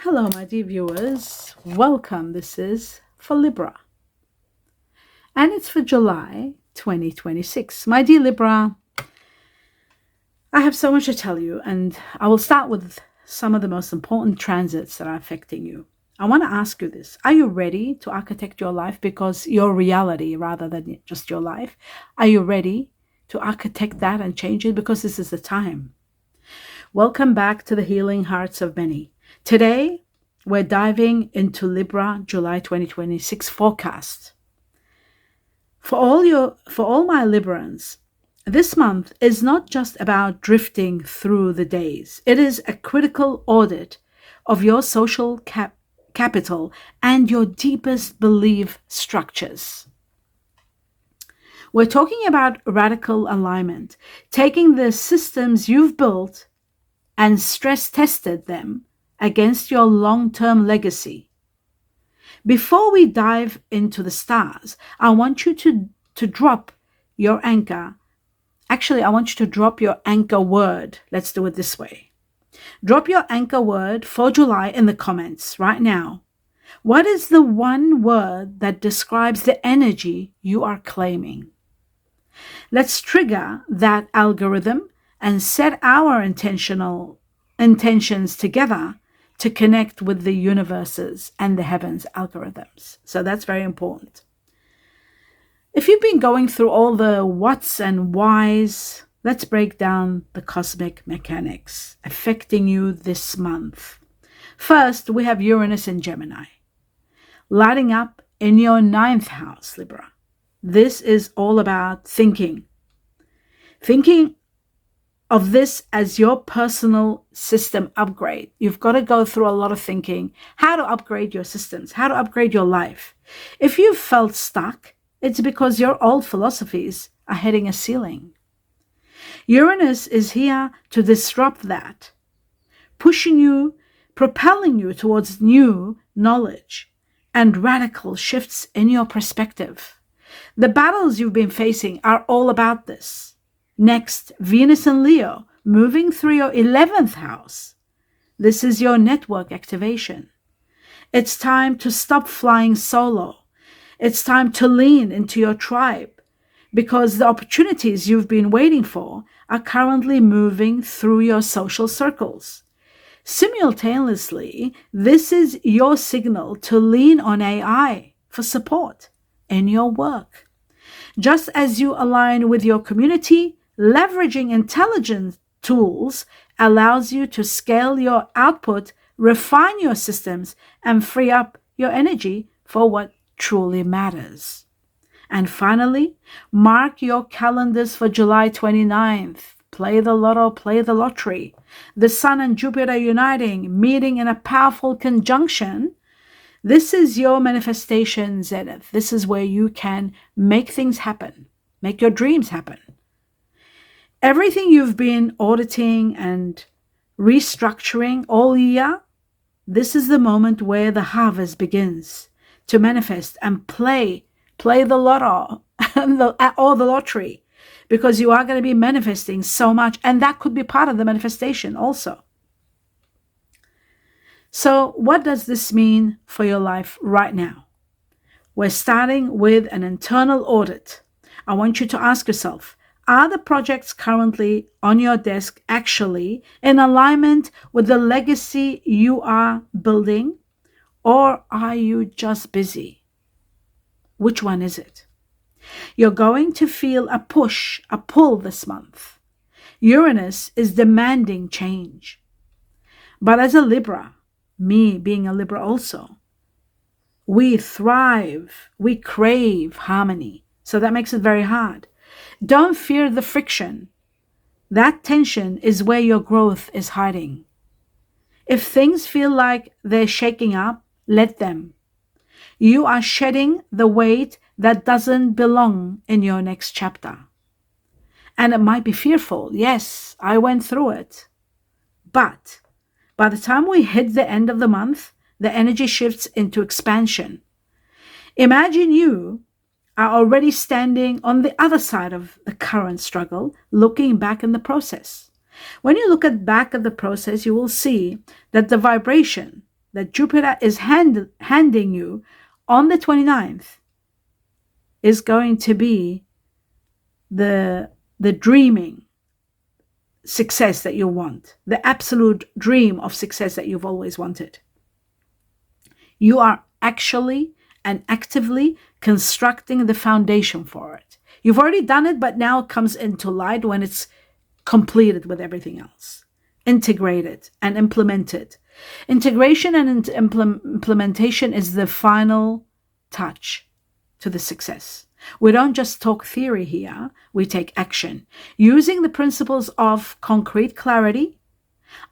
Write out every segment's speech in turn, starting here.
Hello, my dear viewers. Welcome. This is for Libra, and it's for July 2026. My dear Libra, I have so much to tell you, and I will start with some of the most important transits that are affecting you. I want to ask you this. Are you ready to architect your life because your reality rather than just your life? Are you ready to architect that and change it because this is the time? Welcome back to the Healing Hearts of Many. Today, we're diving into Libra July 2026 forecast. For all my Librans, this month is not just about drifting through the days. It is a critical audit of your social capital and your deepest belief structures. We're talking about radical alignment, taking the systems you've built and stress tested them against your long-term legacy. Before we dive into the stars, I want you to drop your anchor. Actually, I want you to drop your anchor word. Let's do it this way. Drop your anchor word for July in the comments right now. What is the one word that describes the energy you are claiming? Let's trigger that algorithm and set our intentions together to connect with the universes and the heavens algorithms. So that's very important. If you've been going through all the whats and whys, let's break down the cosmic mechanics affecting you this month. First, we have Uranus in Gemini, lighting up in your 9th house, Libra. This is all about thinking of this as your personal system upgrade. You've got to go through a lot of thinking, how to upgrade your systems, how to upgrade your life. If you've felt stuck, it's because your old philosophies are hitting a ceiling. Uranus is here to disrupt that, pushing you, propelling you towards new knowledge and radical shifts in your perspective. The battles you've been facing are all about this. Next, Venus and Leo, moving through your 11th house. This is your network activation. It's time to stop flying solo. It's time to lean into your tribe because the opportunities you've been waiting for are currently moving through your social circles. Simultaneously, this is your signal to lean on AI for support in your work. Just as you align with your community, leveraging intelligence tools allows you to scale your output, refine your systems, and free up your energy for what truly matters. And finally, mark your calendars for July 29th. Play the lotto, play the lottery. The Sun and Jupiter uniting, meeting in a powerful conjunction. This is your manifestation zenith. This is where you can make things happen, make your dreams happen. Everything you've been auditing and restructuring all year, this is the moment where the harvest begins to manifest and play the lotto or the lottery, because you are going to be manifesting so much, and that could be part of the manifestation also. So what does this mean for your life right now? We're starting with an internal audit. I want you to ask yourself, are the projects currently on your desk actually in alignment with the legacy you are building, or are you just busy? Which one is it? You're going to feel a push, a pull this month. Uranus is demanding change. But as a Libra, me being a Libra also, we thrive, we crave harmony. So that makes it very hard. Don't fear the friction. That tension is where your growth is hiding. If things feel like they're shaking up, let them. You are shedding the weight that doesn't belong in your next chapter. And it might be fearful. Yes, I went through it. But by the time we hit the end of the month, the energy shifts into expansion. Imagine you are already standing on the other side of the current struggle, looking back in the process. When you look at back at the process, you will see that the vibration, that Jupiter is handing you on the 29th is going to be the dreaming success that you want, the absolute dream of success that you've always wanted. You are actually and actively constructing the foundation for it. You've already done it, but now it comes into light when it's completed with everything else, integrated and implemented. Integration and implementation is the final touch to the success. We don't just talk theory here, we take action. Using the principles of concrete clarity,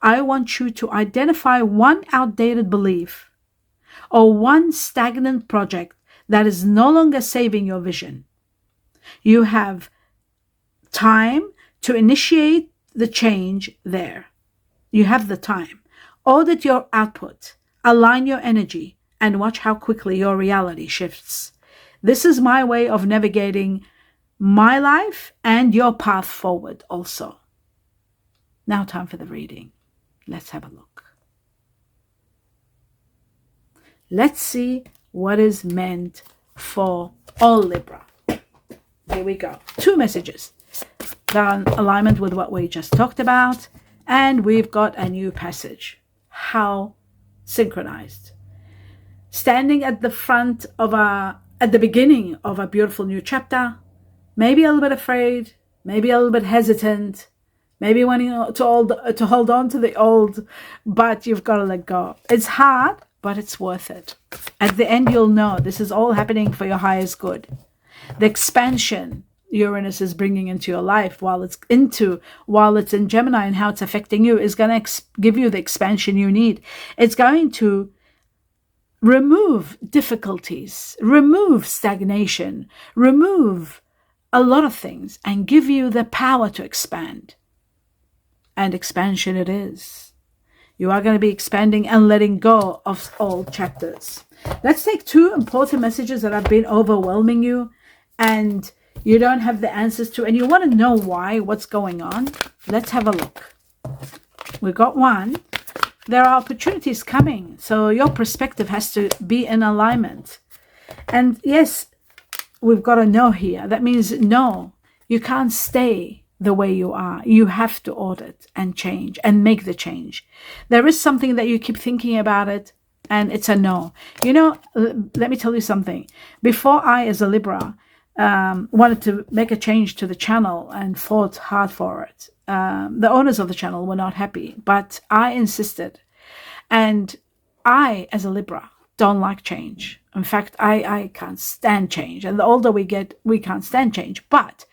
I want you to identify one outdated belief or one stagnant project that is no longer saving your vision. You have time to initiate the change there. You have the time. Audit your output, align your energy, and watch how quickly your reality shifts. This is my way of navigating my life and your path forward also. Now time for the reading. Let's have a look. Let's see what is meant for all Libra. Here we go. 2 messages. They're in alignment with what we just talked about. And we've got a new passage. How synchronized. Standing at the front of at the beginning of a beautiful new chapter, maybe a little bit afraid, maybe a little bit hesitant, maybe wanting to hold on to the old, but you've got to let go. It's hard, but it's worth it. At the end, you'll know this is all happening for your highest good. The expansion Uranus is bringing into your life while it's in Gemini and how it's affecting you is going to give you the expansion you need. It's going to remove difficulties, remove stagnation, remove a lot of things and give you the power to expand. And expansion it is. You are going to be expanding and letting go of old chapters. Let's take 2 important messages that have been overwhelming you and you don't have the answers to, and you want to know why, what's going on. Let's have a look. We got 1. There are opportunities coming, so your perspective has to be in alignment. And yes, we've got a no here. That means no, you can't stay the way you are. You have to audit and change and make the change. There is something that you keep thinking about it, and it's a no. You know, let me tell you something. Before I, as a Libra, wanted to make a change to the channel and fought hard for it. The owners of the channel were not happy, but I insisted. And I, as a Libra, don't like change. In fact, I can't stand change. And the older we get, we can't stand change. But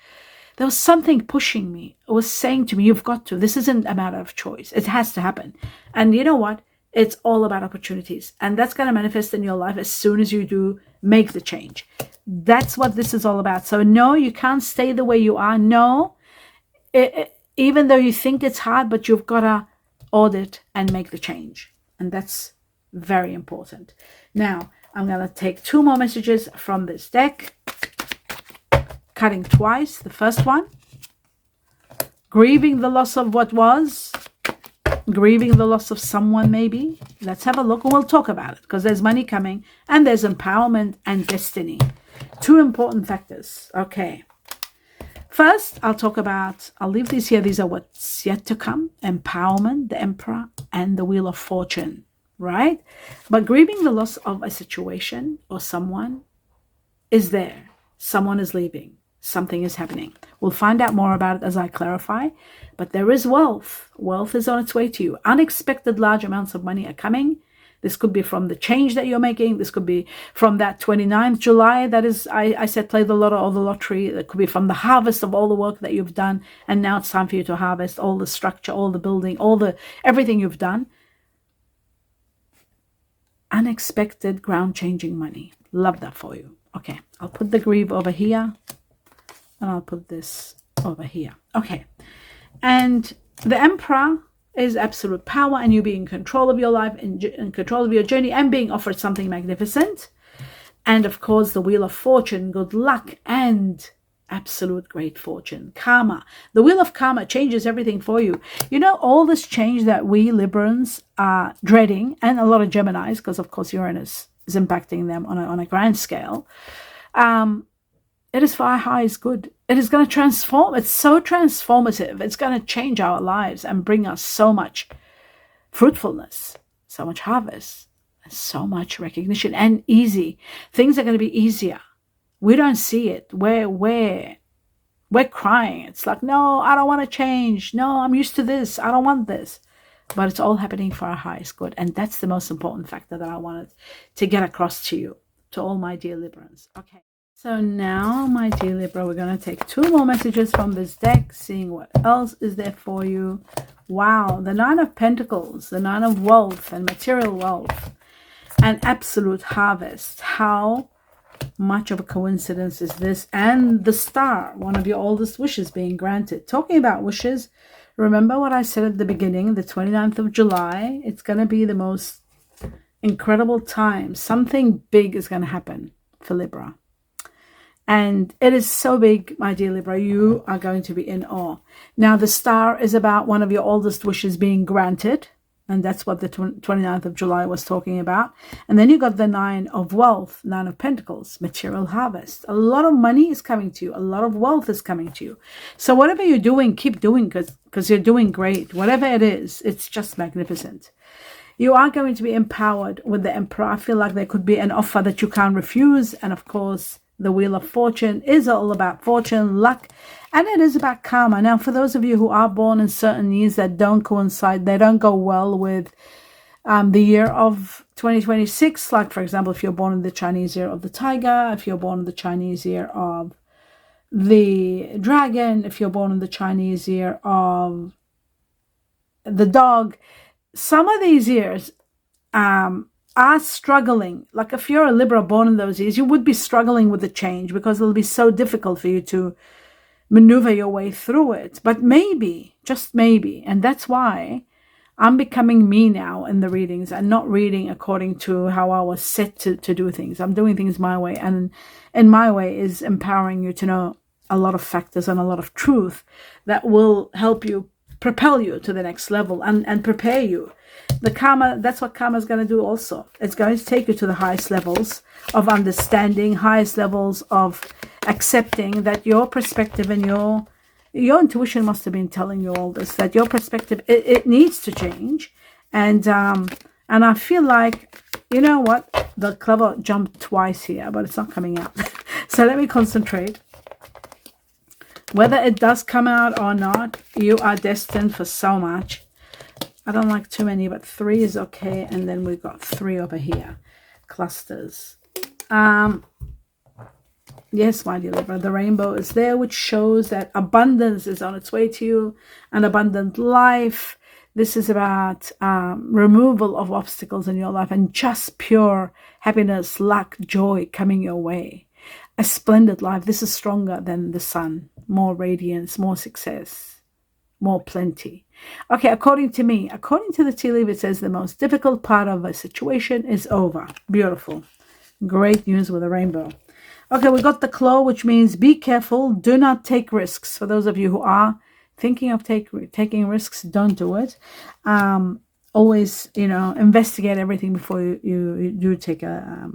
there was something pushing me. It was saying to me, you've got to. This isn't a matter of choice. It has to happen. And you know what? It's all about opportunities. And that's going to manifest in your life as soon as you do make the change. That's what this is all about. So no, you can't stay the way you are. No, even though you think it's hard, but you've got to audit and make the change. And that's very important. Now, I'm going to take 2 more messages from this deck. Cutting twice. The first one. Grieving the loss of what was. Grieving the loss of someone, maybe. Let's have a look and we'll talk about it, because there's money coming and there's empowerment and destiny. 2 important factors. Okay. First, I'll leave these here. These are what's yet to come. Empowerment, the Emperor, and the Wheel of Fortune, right? But grieving the loss of a situation or someone is there. Someone is leaving. Something is happening. We'll find out more about it as I clarify. But there is wealth. Wealth is on its way to you. Unexpected large amounts of money are coming. This could be from the change that you're making. This could be from that 29th July. That is, I said, play the lotto or the lottery. It could be from the harvest of all the work that you've done. And now it's time for you to harvest all the structure, all the building, everything you've done. Unexpected ground-changing money. Love that for you. Okay, I'll put the grieve over here. And I'll put this over here. Okay. And the Emperor is absolute power, and you being in control of your life, in control of your journey, and being offered something magnificent. And of course, the Wheel of Fortune, good luck and absolute great fortune. Karma. The wheel of karma changes everything for you. You know, all this change that we Librans are dreading, and a lot of Geminis, because of course Uranus is impacting them on a grand scale. It is for our highest good. It is going to transform. It's so transformative. It's going to change our lives and bring us so much fruitfulness, so much harvest, and so much recognition, and easy. Things are going to be easier. We don't see it. We're crying. It's like, no, I don't want to change. No, I'm used to this. I don't want this. But it's all happening for our highest good. And that's the most important factor that I wanted to get across to you, to all my dear Librans. Okay. So now, my dear Libra, we're going to take 2 more messages from this deck, seeing what else is there for you. Wow, the 9 of Pentacles, the 9 of wealth and material wealth, and absolute harvest. How much of a coincidence is this? And the star, one of your oldest wishes being granted. Talking about wishes, remember what I said at the beginning, the 29th of July, it's going to be the most incredible time. Something big is going to happen for Libra. And it is so big, my dear Libra, you are going to be in awe. Now, the star is about one of your oldest wishes being granted. And that's what the 29th of July was talking about. And then you got the 9 of wealth, 9 of Pentacles, material harvest. A lot of money is coming to you. A lot of wealth is coming to you. So whatever you're doing, keep doing, because you're doing great. Whatever it is, it's just magnificent. You are going to be empowered with the Emperor. I feel like there could be an offer that you can't refuse. And of course, the Wheel of Fortune is all about fortune, luck, and it is about karma. Now, for those of you who are born in certain years that don't coincide, they don't go well with the year of 2026. Like, for example, if you're born in the Chinese year of the tiger, if you're born in the Chinese year of the dragon, if you're born in the Chinese year of the dog, some of these years are struggling. Like if you're a Libra born in those years, you would be struggling with the change because it'll be so difficult for you to maneuver your way through it. But maybe, just maybe, and that's why I'm becoming me now in the readings and not reading according to how I was set to do things. I'm doing things my way, and in my way is empowering you to know a lot of factors and a lot of truth that will help you propel you to the next level and prepare you. The karma, that's what karma is going to do also. It's going to take you to the highest levels of understanding, highest levels of accepting that your perspective and your intuition must have been telling you all this, that your perspective, it needs to change. And I feel like, you know what, the clever jumped twice here, but it's not coming out. So let me concentrate. Whether it does come out or not, you are destined for so much. I don't like too many, but 3 is okay. And then we've got 3 over here. Clusters. Yes, my dear Libra, the rainbow is there, which shows that abundance is on its way to you. An abundant life. This is about removal of obstacles in your life and just pure happiness, luck, joy coming your way. A splendid life. This is stronger than the sun. More radiance, more success, more plenty. Okay, according to me, according to the tea leaf, it says the most difficult part of a situation is over. Beautiful. Great news with a rainbow. Okay, we got the claw, which means be careful. Do not take risks. For those of you who are thinking of taking risks, don't do it. Always, investigate everything before you do take a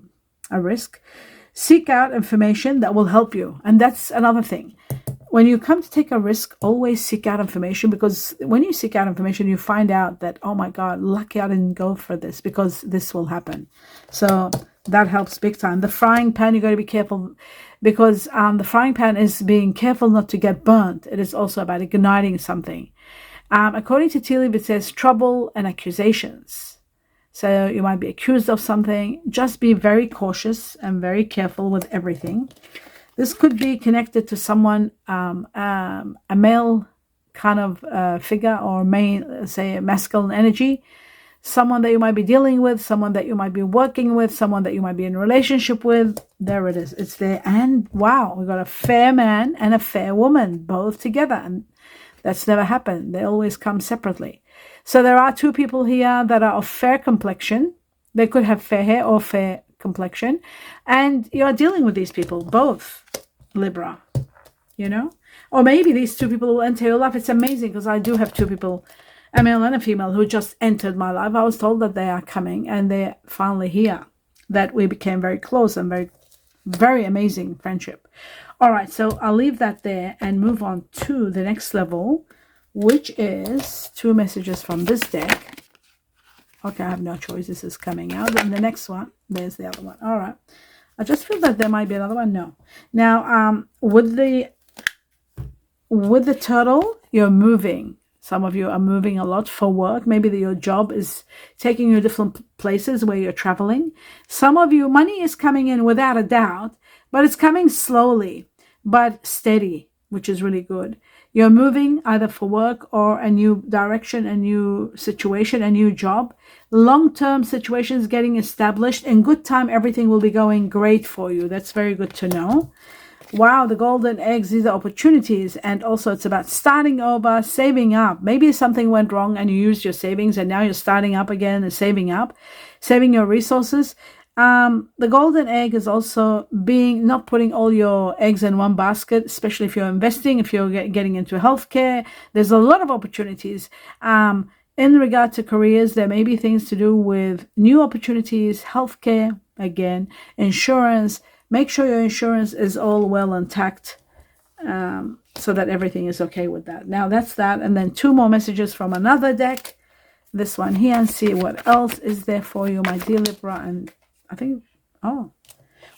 risk. Seek out information that will help you. And that's another thing. When you come to take a risk, always seek out information, because when you seek out information, you find out that, oh my God, lucky I didn't go for this because this will happen. So that helps big time. The frying pan, you got to be careful, because the frying pan is being careful not to get burnt. It is also about igniting something. According to tea leaf, it says trouble and accusations. So you might be accused of something. Just be very cautious and very careful with everything. This could be connected to someone, a male kind of figure, or say a masculine energy. Someone that you might be dealing with, someone that you might be working with, someone that you might be in a relationship with. There it is. It's there. And wow, we got a fair man and a fair woman both together. And that's never happened. They always come separately. So there are 2 people here that are of fair complexion. They could have fair hair or fair complexion. And you are dealing with these people, both, Libra. you know? Or maybe these two people will enter your life. It's amazing because I do have two people, a male and a female, who just entered my life. I was told that they are coming and they're finally here, that we became very close and very, very amazing friendship. All right, so I'll leave that there and move on to the next level, which is 2 messages from this deck. Okay, I have no choice. This is coming out. And the next one, there's the other one. All right. I just feel that there might be another one. No. Now, with the turtle, you're moving. Some of you are moving a lot for work. Maybe your job is taking you different places where you're traveling. Some of you, money is coming in without a doubt, but it's coming slowly, but steady, which is really good. You're moving either for work or a new direction, a new situation, a new job. Long-term situations getting established. In good time, everything will be going great for you. That's very good to know. Wow, the golden eggs, these are opportunities. And also it's about starting over, saving up. Maybe something went wrong and you used your savings and now you're starting up again and saving up, saving your resources. The golden egg is also not putting all your eggs in one basket, especially if you're investing, if you're getting into healthcare. There's a lot of opportunities. In regard to careers, there may be things to do with new opportunities, healthcare, again, insurance. Make sure your insurance is all well intact, so that everything is okay with that. Now that's that. And then 2 more messages from another deck. This one here, and see what else is there for you, my dear Libra. And I think, oh,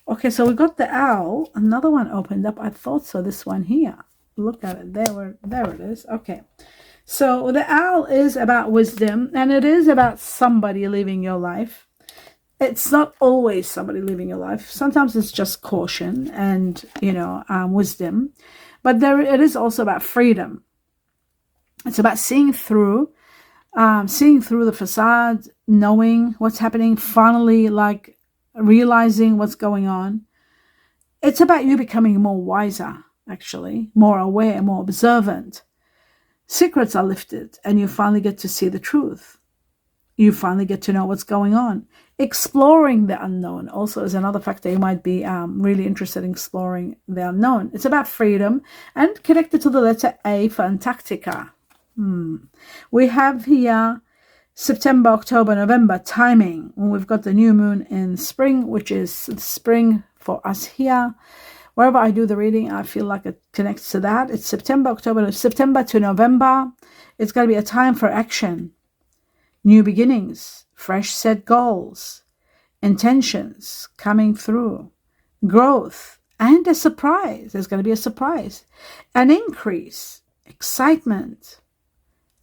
okay, so we got the owl. Another one opened up. I thought so. This one here. Look at it. There it is. Okay. So the owl is about wisdom, and it is about somebody leaving your life. It's not always somebody leaving your life. Sometimes it's just caution and, wisdom. But it is also about freedom. It's about seeing through the facade, knowing what's happening, finally, like, realizing what's going on. It's about you becoming more wiser, actually, more aware, more observant. Secrets are lifted and you finally get to see the truth. You finally get to know what's going on. Exploring the unknown also is another factor. You might be really interested in exploring the unknown. It's about freedom and connected to the letter A for Antarctica. We have here September, October, November timing. We've got the new moon in spring, which is spring for us here. Wherever I do the reading, I feel like it connects to that. It's September to November. It's going to be a time for action, new beginnings, fresh set goals, intentions coming through, growth, and a surprise. There's going to be a surprise, an increase, excitement,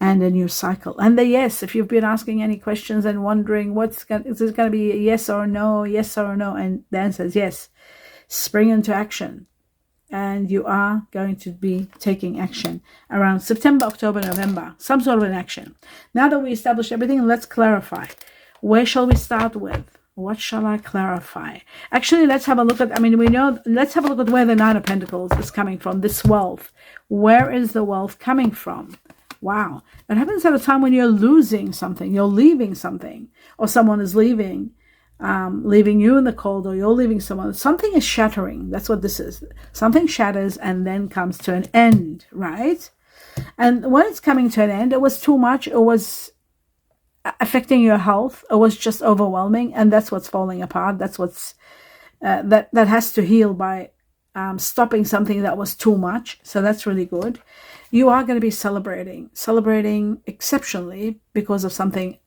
and a new cycle. And the yes, if you've been asking any questions and wondering is it going to be a yes or no, and the answer is yes. Spring into action, and you are going to be taking action around September, October, November, some sort of an action. Now that we established everything, let's clarify. Where shall we start with? What shall I clarify? Actually, let's have a look at, let's have a look at where the Nine of Pentacles is coming from, this wealth. Where is the wealth coming from? Wow. It happens at a time when you're losing something, you're leaving something, or someone is leaving you in the cold, or you're leaving someone. Something is shattering. That's what this is. Something shatters and then comes to an end, right? And when it's coming to an end, it was too much. It was affecting your health. It was just overwhelming, and that's what's falling apart. That's what's that has to heal by stopping something that was too much. So that's really good. You are going to be celebrating exceptionally because of something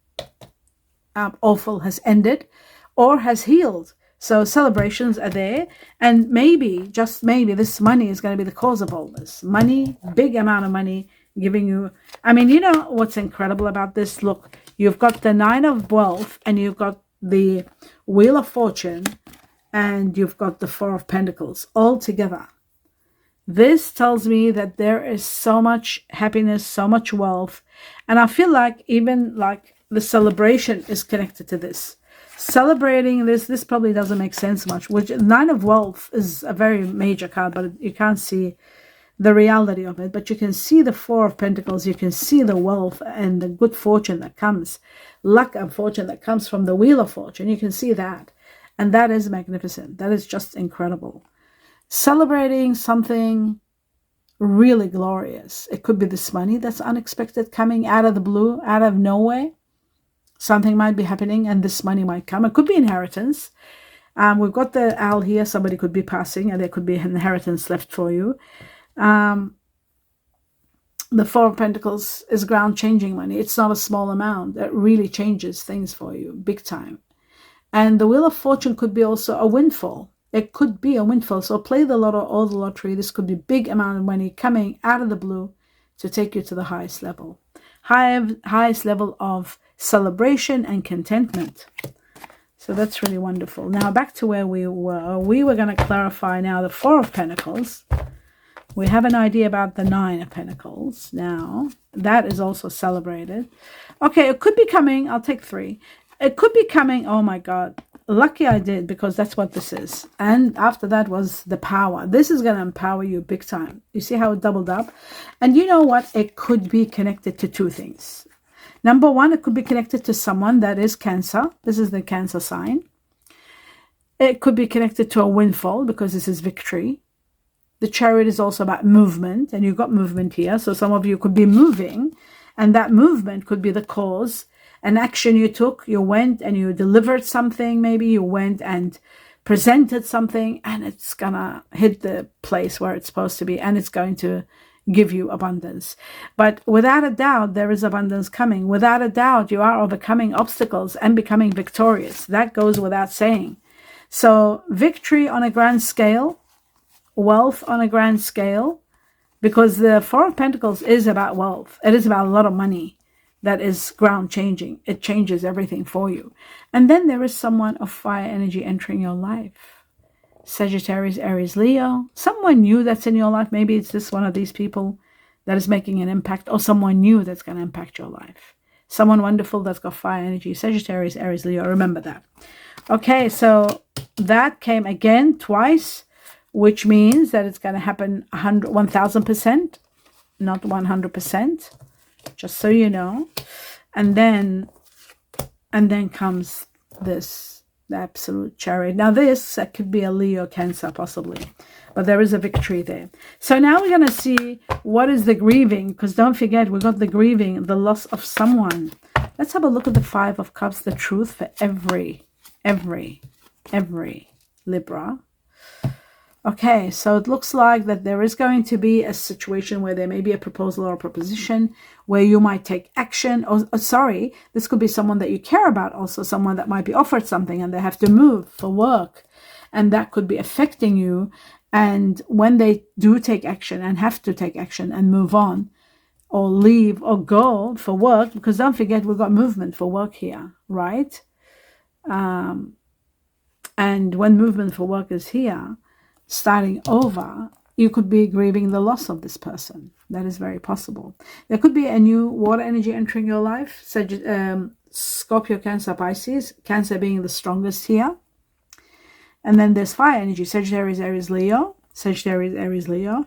awful has ended or has healed. So celebrations are there, and maybe, just maybe, this money is going to be the cause of all this. Money, big amount of money giving you, what's incredible about this? Look, you've got the Nine of Wealth, and you've got the Wheel of Fortune, and you've got the Four of Pentacles all together. This tells me that there is so much happiness, so much wealth, and I feel like even like the celebration is connected to this. Celebrating this probably doesn't make sense much, which Nine of Wealth is a very major card, but you can't see the reality of it. But you can see the Four of Pentacles, you can see the wealth and the good fortune that comes, luck and fortune that comes from the Wheel of Fortune. You can see that, and that is magnificent. That is just incredible. Celebrating something really glorious. It could be this money that's unexpected, coming out of the blue, out of nowhere. Something might be happening and this money might come. It could be inheritance. We've got the owl here. Somebody could be passing and there could be inheritance left for you. The Four of Pentacles is ground changing money. It's not a small amount. It really changes things for you big time. And the Wheel of Fortune could be also a windfall. It could be a windfall. So play the lotto or the lottery. This could be a big amount of money coming out of the blue to take you to the highest level. Highest level of celebration and contentment. So that's really wonderful. Now back to where we were. We were going to clarify now the Four of Pentacles. We have an idea about the Nine of Pentacles. Now that is also celebrated. Okay, it could be coming. I'll take 3. It could be coming. Oh my God. Lucky I did, because that's what this is. And after that was the power. This is going to empower you big time. You see how it doubled up? And you know what? It could be connected to 2 things. Number 1, it could be connected to someone that is Cancer. This is the Cancer sign. It could be connected to a windfall, because this is victory. The Chariot is also about movement, and you've got movement here. So some of you could be moving, and that movement could be the cause. An action you took, you went and you delivered something, maybe you went and presented something, and it's gonna hit the place where it's supposed to be, and it's going to give you abundance. But without a doubt, there is abundance coming. Without a doubt, you are overcoming obstacles and becoming victorious. That goes without saying. So victory on a grand scale, wealth on a grand scale, because the Four of Pentacles is about wealth. It is about a lot of money that is ground changing. It changes everything for you. And then there is someone of fire energy entering your life. Sagittarius, Aries, Leo, someone new that's in your life. Maybe it's just one of these people that is making an impact, or someone new that's going to impact your life. Someone wonderful that's got fire energy. Sagittarius, Aries, Leo. Remember that. Okay, so that came again twice, which means that it's going to happen 1000%, not 100%, just so you know. And then comes this. The absolute Chariot. Now this could be a Leo, Cancer possibly, but there is a victory there. So now we're going to see what is the grieving, because don't forget, we got the grieving, the loss of someone. Let's have a look at the Five of Cups, the truth for every Libra. Okay, so it looks like that there is going to be a situation where there may be a proposal or a proposition where you might take action. Or sorry, this could be someone that you care about, also someone that might be offered something and they have to move for work, and that could be affecting you. And when they do take action and have to take action and move on or leave or go for work, because don't forget, we've got movement for work here, right? And when movement for work is here, starting over, you could be grieving the loss of this person. That is very possible. There could be a new water energy entering your life. Scorpio, Cancer, Pisces. Cancer being the strongest here. And then there's fire energy. Sagittarius, Aries, Leo. Sagittarius, Aries, Leo.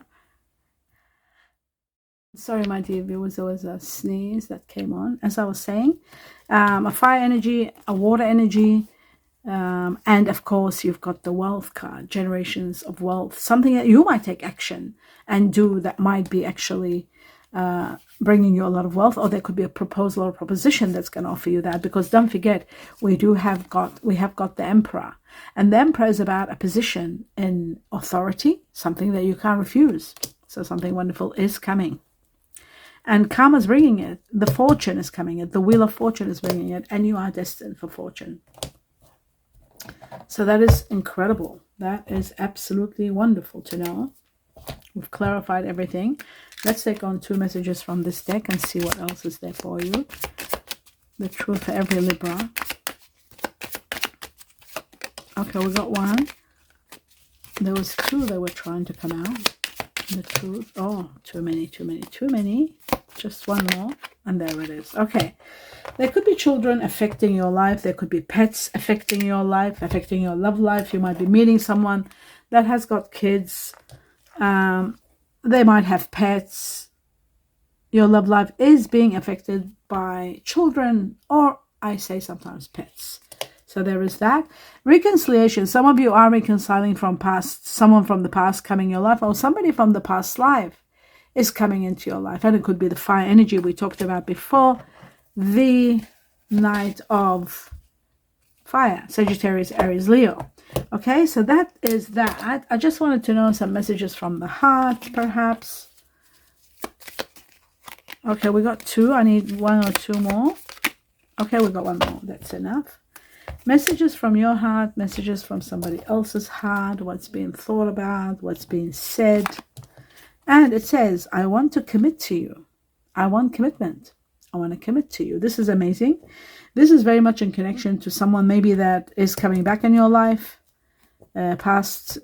Sorry, my dear viewers, there was a sneeze that came on. As I was saying, a fire energy, a water energy, and of course you've got the wealth card, generations of wealth, something that you might take action and do that might be actually bringing you a lot of wealth, or there could be a proposal or a proposition that's going to offer you that. Because don't forget, we have got the Emperor, and the Emperor is about a position in authority, something that you can't refuse. So something wonderful is coming, and karma's bringing it. The fortune is coming, it the Wheel of Fortune is bringing it, and you are destined for fortune. So that is incredible. That is absolutely wonderful to know. We've clarified everything. Let's take on 2 messages from this deck and see what else is there for you. The truth for every Libra. Okay, we got 1. There was 2 that were trying to come out. The truth. Oh, too many. Just 1 more. And there it is. Okay. There could be children affecting your life. There could be pets affecting your life, affecting your love life. You might be meeting someone that has got kids. They might have pets. Your love life is being affected by children, or I say sometimes pets. So there is that. Reconciliation. Some of you are reconciling from past, someone from the past coming in your life, or somebody from the past life is coming into your life. And it could be the fire energy we talked about before, the Knight of Fire, Sagittarius, Aries, Leo. Okay, so that is that. I just wanted to know some messages from the heart, perhaps. Okay, we got 2. I need 1 or 2 more. Okay, we got 1 more. That's enough. Messages from your heart, messages from somebody else's heart, what's being thought about, what's being said. And it says, I want to commit to you. I want commitment. I want to commit to you. This is amazing. This is very much in connection to someone maybe that is coming back in your life, past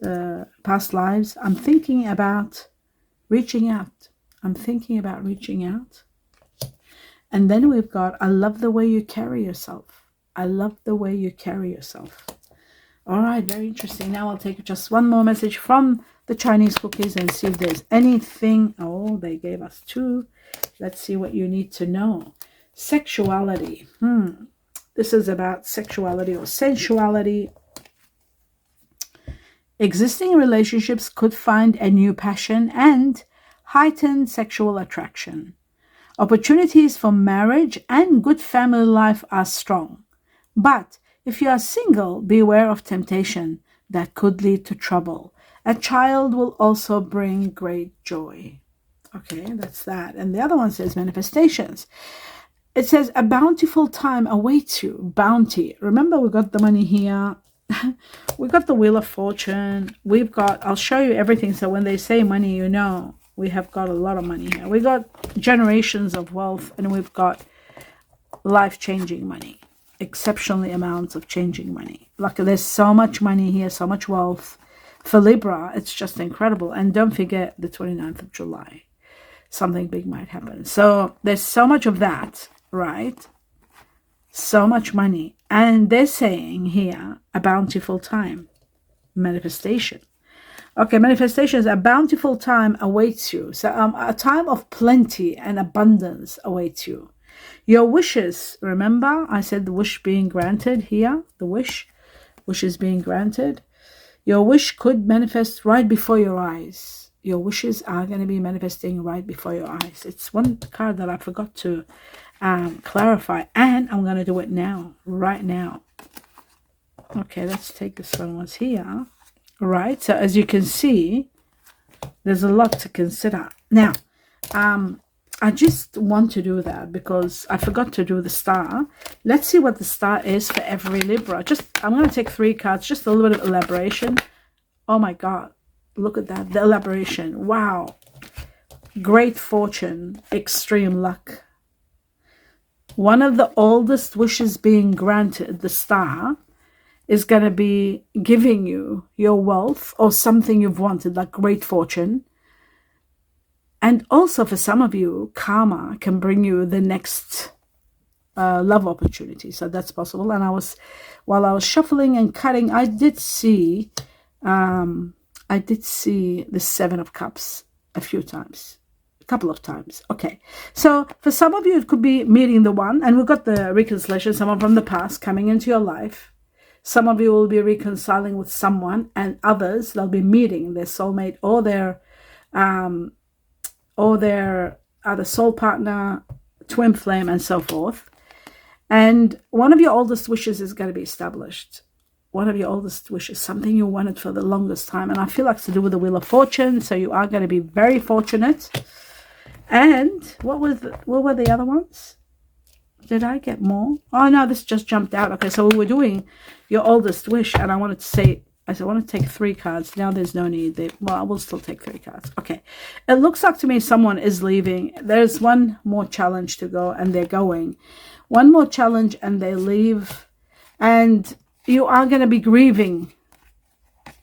lives. I'm thinking about reaching out. I'm thinking about reaching out. And then we've got, I love the way you carry yourself. I love the way you carry yourself. All right, very interesting. Now I'll take just 1 more message from the Chinese cookies and see if there's anything. Oh, they gave us 2. Let's see what you need to know. Sexuality. This is about sexuality or sensuality. Existing relationships could find a new passion and heightened sexual attraction. Opportunities for marriage and good family life are strong. But if you are single, beware of temptation that could lead to trouble. A child will also bring great joy. Okay, that's that. And the other one says manifestations. It says a bountiful time awaits you. Bounty. Remember, we got the money here. We got the Wheel of Fortune. We've got, I'll show you everything. So when they say money, you know, we have got a lot of money here. We got generations of wealth, and we've got life-changing money. Exceptionally amounts of changing money. Like, there's so much money here, so much wealth. For Libra, it's just incredible. And don't forget the 29th of July. Something big might happen. So there's so much of that, right? So much money. And they're saying here, a bountiful time. Manifestation. Okay, manifestations, a bountiful time awaits you. So a time of plenty and abundance awaits you. Your wishes, remember, I said the wish being granted here. The wish is being granted. Your wish could manifest right before your eyes. Your wishes are going to be manifesting right before your eyes. It's one card that I forgot to clarify, and I'm going to do it now, right now. Okay, let's take this one once here. Right, so as you can see, there's a lot to consider. Now, I just want to do that because I forgot to do the star. Let's see what the star is for every Libra. I'm going to take 3 cards, just a little bit of elaboration. Oh my God, look at that, the elaboration. Wow. Great fortune, extreme luck. One of the oldest wishes being granted, the star, is going to be giving you your wealth or something you've wanted, like great fortune. And also for some of you, karma can bring you the next love opportunity. So that's possible. And while I was shuffling and cutting, I did see the 7 of Cups a couple of times. Okay. So for some of you, it could be meeting the one. And we've got the reconciliation, someone from the past coming into your life. Some of you will be reconciling with someone, and others, they'll be meeting their soulmate or their other soul partner, twin flame, and so forth. And one of your oldest wishes is going to be established. One of your oldest wishes, something you wanted for the longest time. And I feel like it's to do with the Wheel of Fortune. So you are going to be very fortunate. And what were the other ones? Did I get more? Oh, no, this just jumped out. Okay, so we were doing your oldest wish, and I wanted to say, I want to take 3 cards. Now there's no need. Well, I will still take 3 cards. Okay. It looks like to me someone is leaving. There's one more challenge to go, and they're going. One more challenge, and they leave. And you are going to be grieving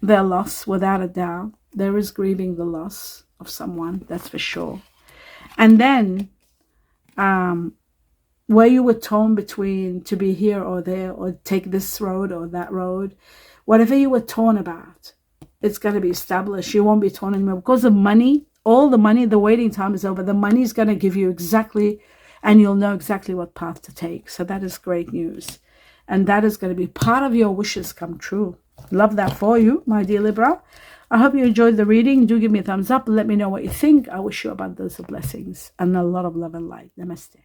their loss, without a doubt. There is grieving the loss of someone, that's for sure. And then, where you were torn between to be here or there, or take this road or that road, whatever you were torn about, it's going to be established. You won't be torn anymore because of money. All the money, the waiting time is over. The money is going to give you exactly, and you'll know exactly what path to take. So that is great news. And that is going to be part of your wishes come true. Love that for you, my dear Libra. I hope you enjoyed the reading. Do give me a thumbs up and let me know what you think. I wish you abundance of blessings and a lot of love and light. Namaste.